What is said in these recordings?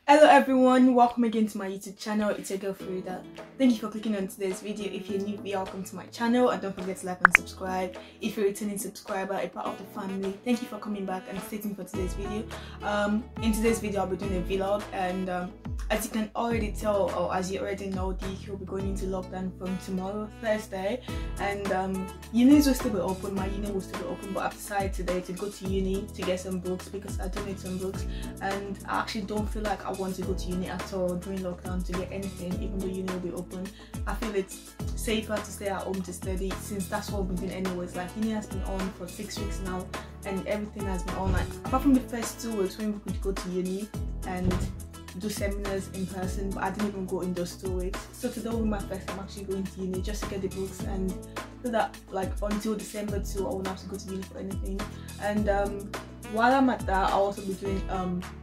Hello everyone, welcome again to my YouTube channel. It's your girl Frida. Thank you for clicking on today's video. If you're new, welcome to my channel and don't forget to like and subscribe. If you're a returning subscriber, a part of the family, thank you for coming back and staying for today's video. In today's video I'll be doing a vlog, and as you can already tell, or as you already know, the UK will be going into lockdown from tomorrow, Thursday, and unis will still be open. My uni will still be open, but I've decided today to go to uni to get some books because I do need some books, and I actually don't feel like I want to go to uni at all during lockdown to get anything, even though uni will be open. I feel it's safer to stay at home to study, since that's what we've been doing anyways. Like, uni has been on for 6 weeks now and everything has been on, like apart from the first 2 weeks when we could go to uni and do seminars in person, but I didn't even go in those 2 weeks. So today will be my first time actually going to uni just to get the books, and so that like until December 2 I won't have to go to uni for anything. And while I'm at that, I'll also be doing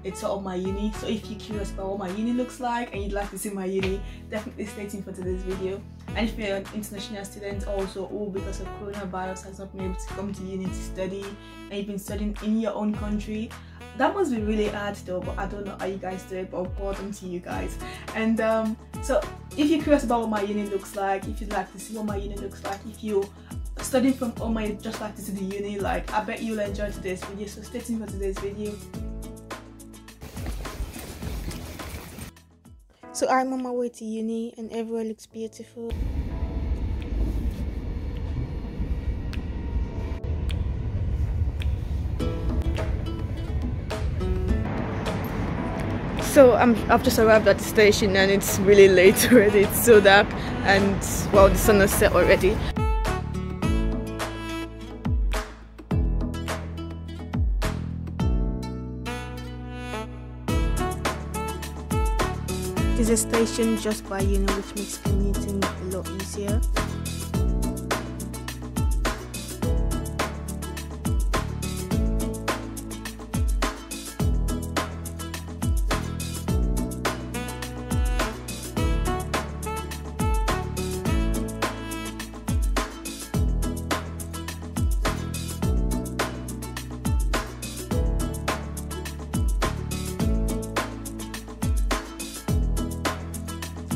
a tour of my uni. So if you're curious about what my uni looks like and you'd like to see my uni, definitely stay tuned for today's video. And if you're an international student also, or because of coronavirus has not been able to come to uni to study, and you've been studying in your own country, that must be really hard though, but I don't know how you guys do it, but welcome to you guys. And so if you're curious about what my uni looks like, if you'd like to see what my uni looks like, if you studying from home and you just like to see the uni, like, I bet you'll enjoy today's video, so stay tuned for today's video. So I'm on my way to uni and everywhere looks beautiful. So I've just arrived at the station and it's really late already. It's so dark and well, the sun has set already. There's a station just by uni which makes commuting a lot easier.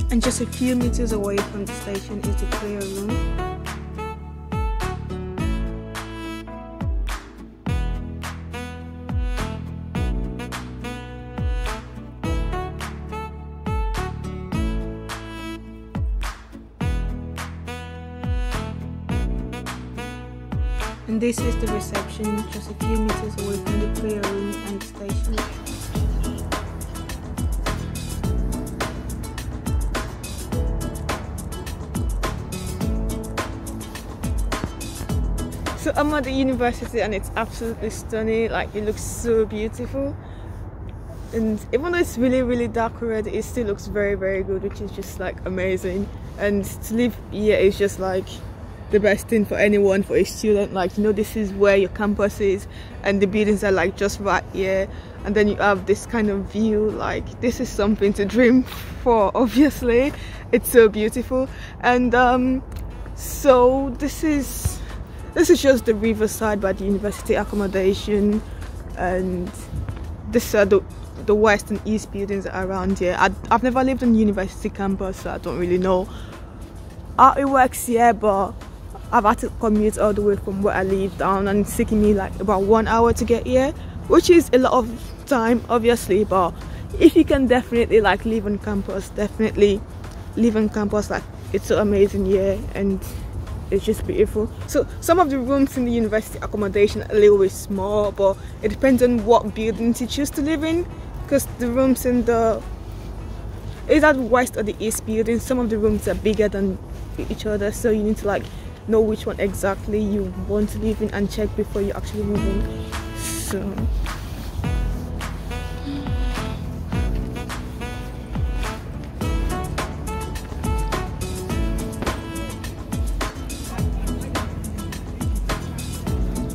And just a few meters away from the station is the prayer room. And this is the reception, just a few meters away from the prayer room and the station. So I'm at the university and it's absolutely stunning, like it looks so beautiful, and even though it's really dark already, it still looks very good, which is just like amazing. And to live here is just like the best thing for anyone, for a student. Like, you know, this is where your campus is and the buildings are like just right here, and then you have this kind of view. Like, this is something to dream for, obviously. It's so beautiful. And so this is just the riverside by the university accommodation, and this are the west and east buildings around here. I've never lived on university campus, so I don't really know how it works here, but I've had to commute all the way from where I live down, and it's taking me like about 1 hour to get here, which is a lot of time, obviously. But if you can definitely like live on campus, definitely live on campus. Like, it's so amazing here and it's just beautiful. So some of the rooms in the university accommodation are a little bit small, but it depends on what buildings you choose to live in, because the rooms in the either the west or the east building, some of the rooms are bigger than each other, so you need to like know which one exactly you want to live in and check before you actually move in.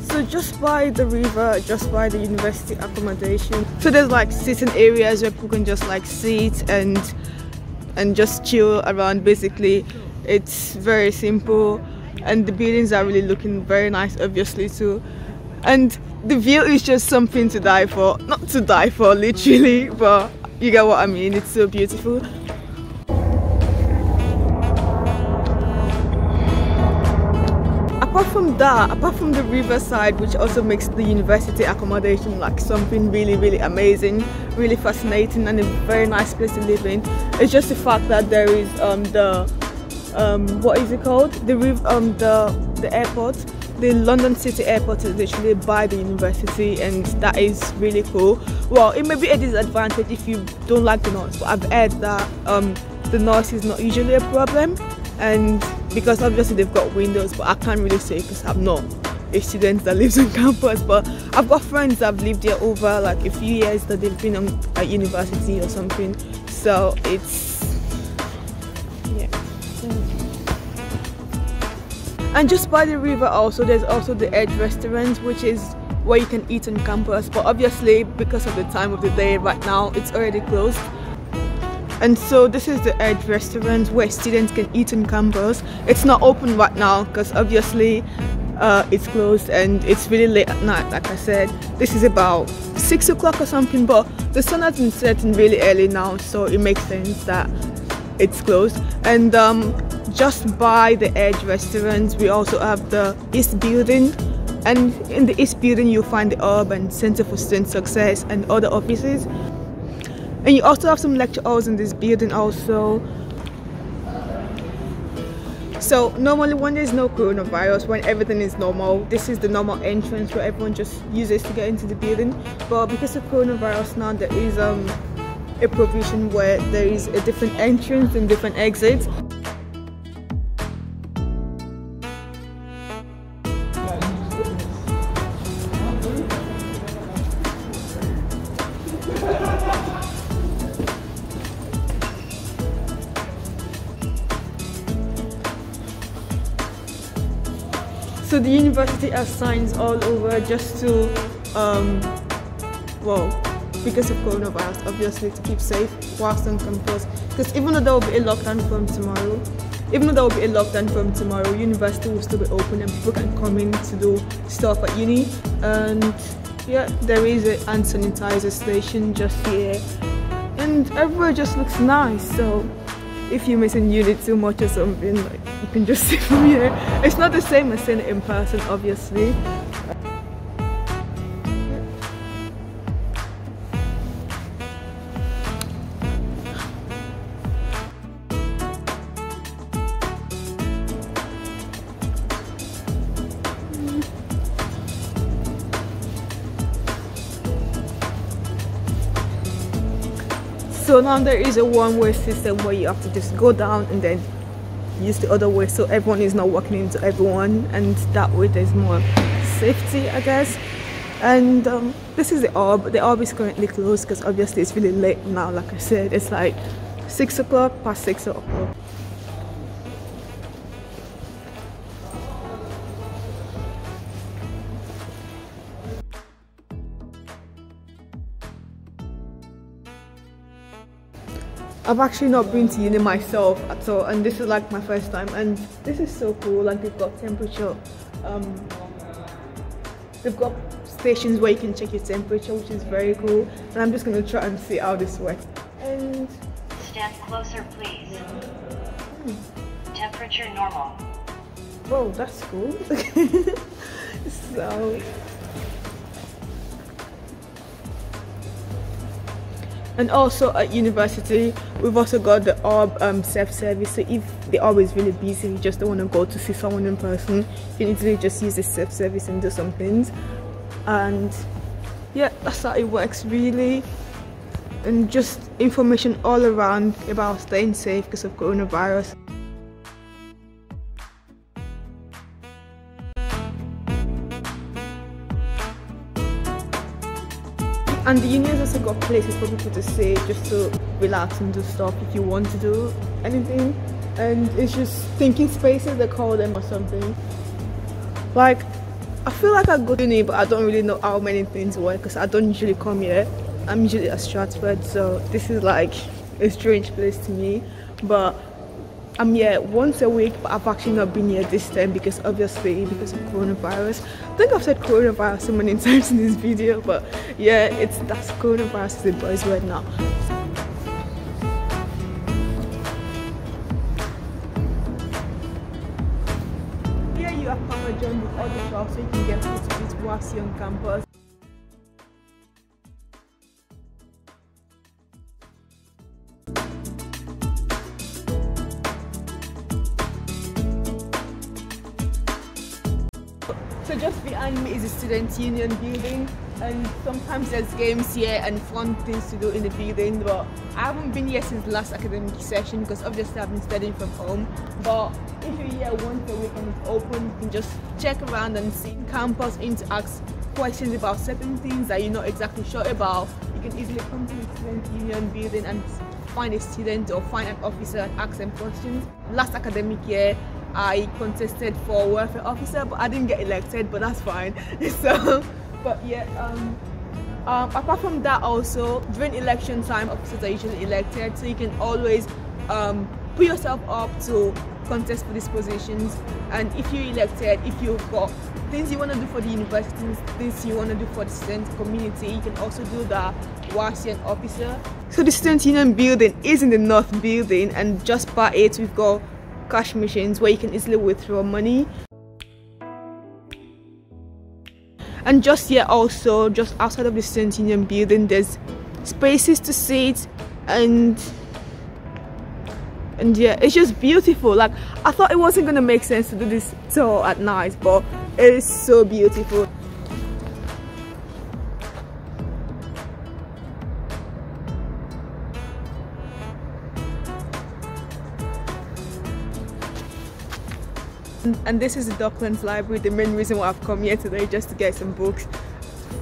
So just by the river, just by the university accommodation, so there's like sitting areas where people can just like sit and just chill around. Basically, it's very simple, and the buildings are really looking very nice, obviously too. And the view is just something to die for. Not to die for literally, but You get what I mean? It's so beautiful. Apart from that, apart from the riverside, which also makes the university accommodation like something really amazing, really fascinating, and a very nice place to live in, it's just the fact that there is what is it called? The airport. The London City Airport is literally by the university, and that is really cool. Well, it may be a disadvantage if you don't like the noise, but I've heard that the noise is not usually a problem, and because obviously they've got windows, but I can't really say because I'm not a student that lives on campus, but I've got friends that have lived here over like a few years that they've been at university or something, so it's yeah. And just by the river also, there's also the Edge restaurant, which is where you can eat on campus, but obviously because of the time of the day right now, it's already closed. And so this is the Edge restaurant where students can eat on campus. It's not open right now because obviously it's closed and it's really late at night. Like I said, this is about 6 o'clock or something, but the sun has been setting really early now, so it makes sense that it's closed. And just by the Edge restaurant, we also have the East building, and in the East building you'll find the Urban Center for Student Success and other offices. And you also have some lecture halls in this building also. So normally when there's no coronavirus, when everything is normal, this is the normal entrance where everyone just uses to get into the building. But because of coronavirus now, there is a provision where there is a different entrance and different exits. So the university has signs all over just to, well, because of coronavirus, obviously, to keep safe whilst on campus. Because even though there will be a lockdown from tomorrow, university will still be open and people can come in to do stuff at uni. And yeah, there is a hand sanitizer station just here, and everywhere just looks nice. So if you're missing uni too much or something, like, you can just see from here. It's not the same as seeing it in person, obviously. So now there is a one-way system where you have to just go down and then use the other way, so everyone is not walking into everyone, and that way there's more safety, I guess. And this is the Orb. The Orb is currently closed because obviously it's really late now. Like I said, it's like 6 o'clock, past 6 o'clock. I've actually not been to uni myself at all, and this is like my first time, and this is so cool. Like they've got temperature, they've got stations where you can check your temperature, which is very cool. And I'm just gonna try and see how this works. And stand closer, please. Temperature normal. Whoa, that's cool. So. And also at university, we've also got the Orb self-service. So if the Orb is really busy, you just don't want to go to see someone in person, you can easily just use the self-service and do some things. And yeah, that's how it works really. And just information all around about staying safe because of coronavirus. And the uni has also got places for people to stay, just to relax and do stuff if you want to do anything. And it's just thinking spaces, they call them, or something. Like, I feel like I go to uni, but I don't really know how many things work because I don't usually come here. I'm usually at Stratford, so this is like a strange place to me. But I'm here once a week, but I've actually not been here this time because obviously because of coronavirus. I think I've said coronavirus so many times in this video, but yeah, that's coronavirus is the boys' word now. well, so you can get photos whilst you're on campus. So just behind me is the Student Union building, and sometimes there's games here and fun things to do in the building, but I haven't been here since the last academic session because obviously I've been studying from home. But if you're here once a week and it's open, you can just check around and see campus in to ask questions about certain things that you're not exactly sure about. You can easily come to the Student Union building and find a student or find an officer and ask them questions. Last academic year I contested for welfare officer, but I didn't get elected, but that's fine. So, but yeah, apart from that, also during election time, officers are usually elected, so you can always put yourself up to contest for these positions. And if you're elected, if you've got things you want to do for the university, things you want to do for the student community, you can also do that whilst you're an officer. So the Student Union building is in the north building, and just by it we've got cash machines where you can easily withdraw money. And just here also, just outside of the Student Union building, there's spaces to sit, and yeah, it's just beautiful. Like, I thought it wasn't gonna make sense to do this tour at night, but it is so beautiful. And this is the Docklands library. The main reason why I've come here today is just to get some books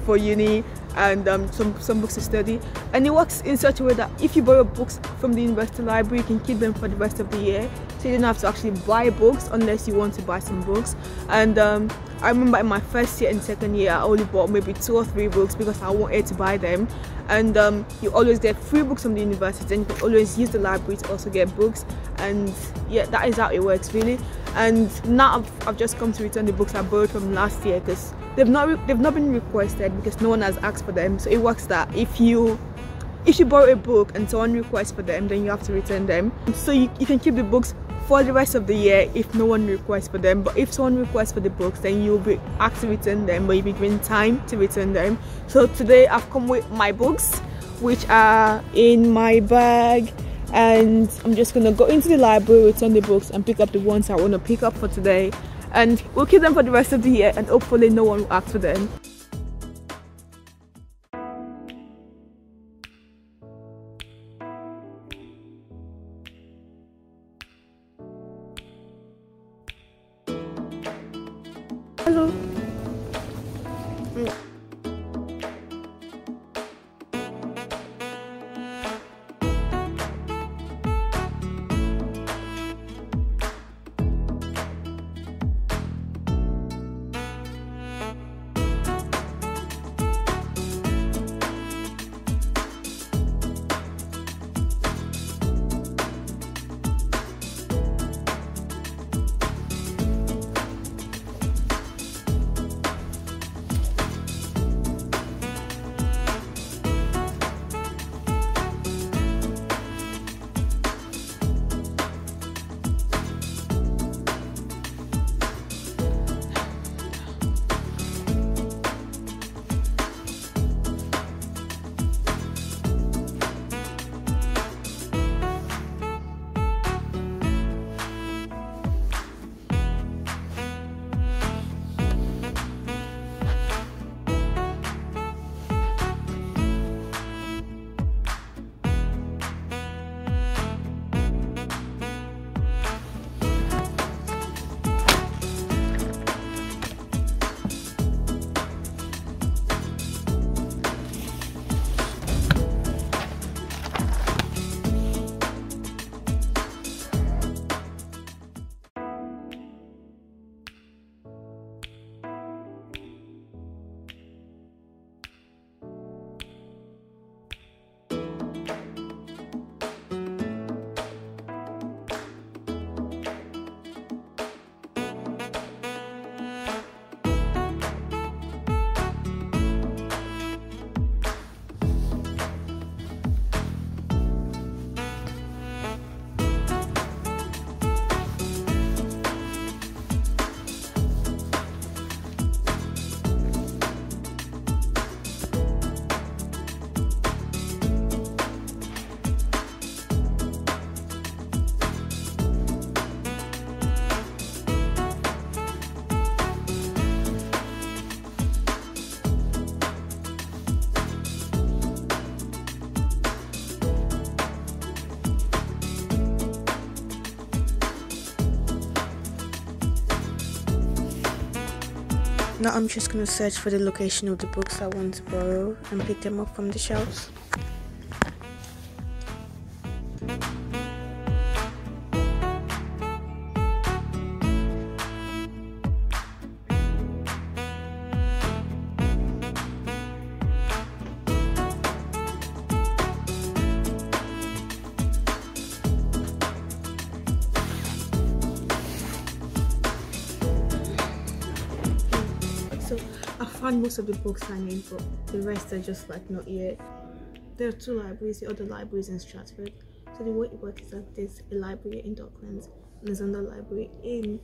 for uni and some books to study. And it works in such a way that if you borrow books from the university library, you can keep them for the rest of the year, so you don't have to actually buy books unless you want to buy some books. And I remember in my first year and second year I only bought maybe 2 or 3 books because I wanted to buy them. And you always get free books from the university, and you can always use the library to also get books. And yeah, that is how it works really. And now I've just come to return the books I borrowed from last year because they've not been requested because no one has asked for them. So it works that if you borrow a book and someone requests for them, then you have to return them. So you can keep the books for the rest of the year if no one requests for them. But if someone requests for the books, then you'll be asked to return them, but you'll be given time to return them. So today I've come with my books, which are in my bag, and I'm just gonna go into the library, return the books, and pick up the ones I want to pick up for today. And we'll keep them for the rest of the year, and hopefully no one will ask for them. Hello. Now I'm just gonna search for the location of the books I want to borrow and pick them up from the shelves. So I found most of the books I need, but the rest are just like not yet. There are two libraries, the other libraries in Stratford. So the way it works is that there's a library in Docklands and there's another library in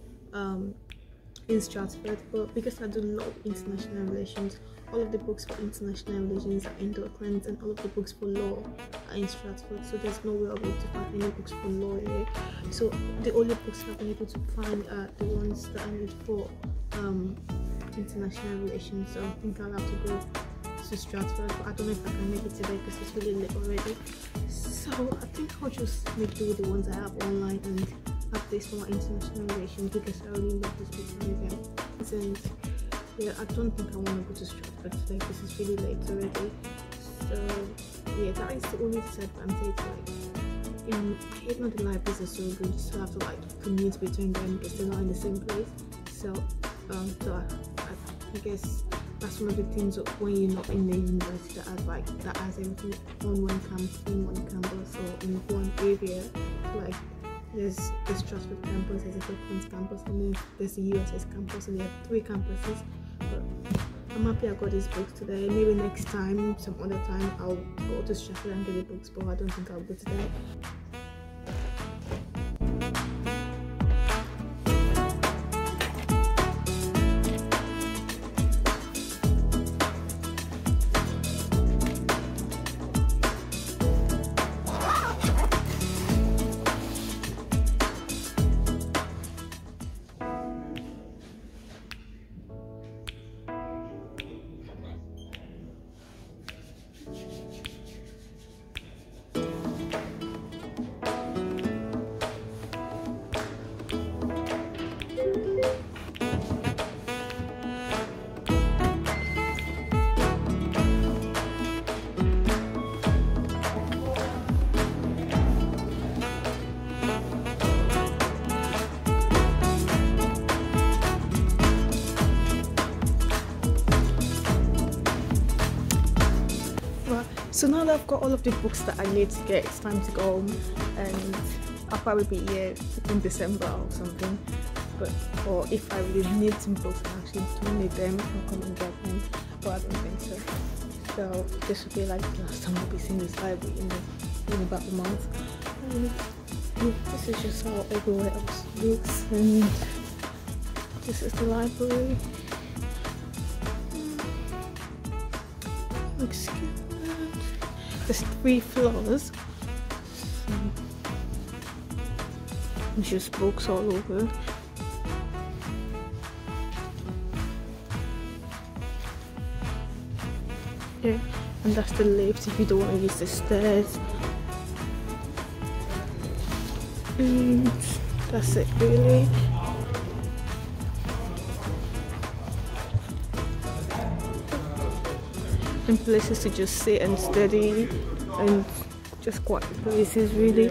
Stratford. But because I do a lot of international relations, all of the books for international relations are in Docklands and all of the books for law are in Stratford. So there's no way I'll be able to find any books for law here. So the only books I've been able to find are the ones that I need for international relations. So I think I'll have to go to Stratford, but I don't know if I can make it today because it's really late already. So I think I'll just make do with the ones I have online and have this for my international relations because I really love this book with them. And yeah, I don't think I want to go to Stratford today because it's really late already. So yeah, that is the only disadvantage. Like in Cape, the libraries are so good, you still have to like commute between them because they're not in the same place. So I guess that's one of the things when you're not in the university that has everything on one campus or in one area. Like there's the Stratford campus, there's a Docklands campus, and then there's the USS campus, and there are 3 campuses. But I'm happy I got these books today. Maybe next time, some other time, I'll go to Stratford and get the books, but I don't think I'll go today. So now that I've got all of the books that I need to get, it's time to go home, and I'll probably be here in December or something. Or if I really need some books, I actually do need them, I'll come and get them, but I don't think so. So this will be like the last time I'll be seeing this library in about a month. And this is just how everywhere else looks, and this is the library. Looks good. There's 3 floors. So there's just books all over. Yeah, and that's the lift if you don't want to use the stairs. And that's it really. And places to just sit and study, and just quiet places really.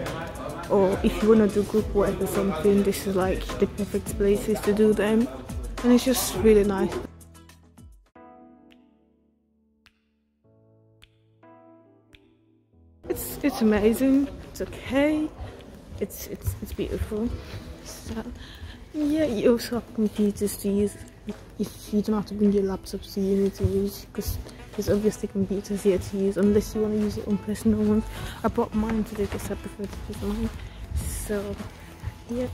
Or if you want to do group work or something, this is like the perfect places to do them, and it's just really nice. It's amazing. It's okay. It's beautiful. So yeah, you also have computers to use. If you don't have to bring your laptops to uni to use, because there's obviously computers here to use, unless you want to use your own personal ones. I brought mine today because I prefer to use mine. So yeah,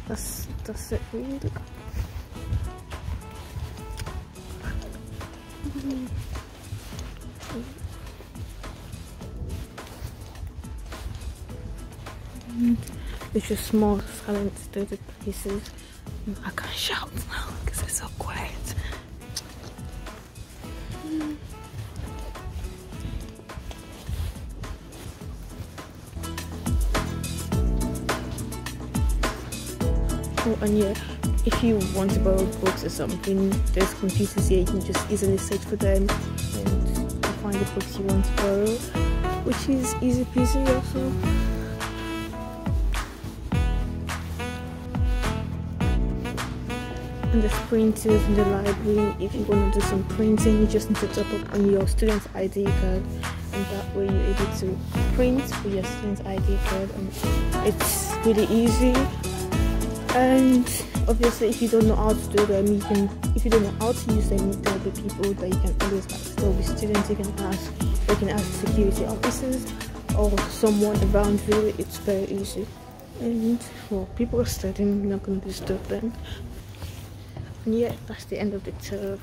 that's it really. It's just small, silent, dirty places. I can't shout now because it's so quiet. Oh, and yeah, if you want to borrow books or something, there's computers here, you can just easily search for them and you find the books you want to borrow, which is easy peasy also. And there's printers in the library. If you want to do some printing, you just need to top up on your student's ID card, and that way you're able to print with your student's ID card, and it's really easy. And obviously, if you don't know how to do them, if you don't know how to use them, there will be people that you can always ask. There will be students you can ask security officers or someone around you. It's very easy. And well, people are studying, you're not going to disturb them. And yeah, that's the end of the tour.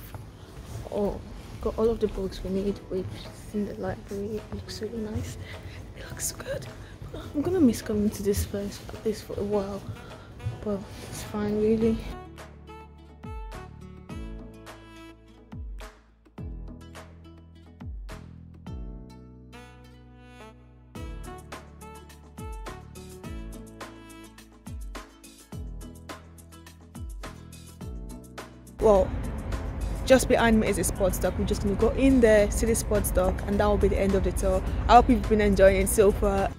Oh, got all of the books we need, which is in the library. It looks really nice. It looks good. I'm gonna miss coming to this place at least for a while, but it's fine really. Well, just behind me is a sports dock. We're just gonna go in there, see the sports dock, and that will be the end of the tour. I hope you've been enjoying it so far.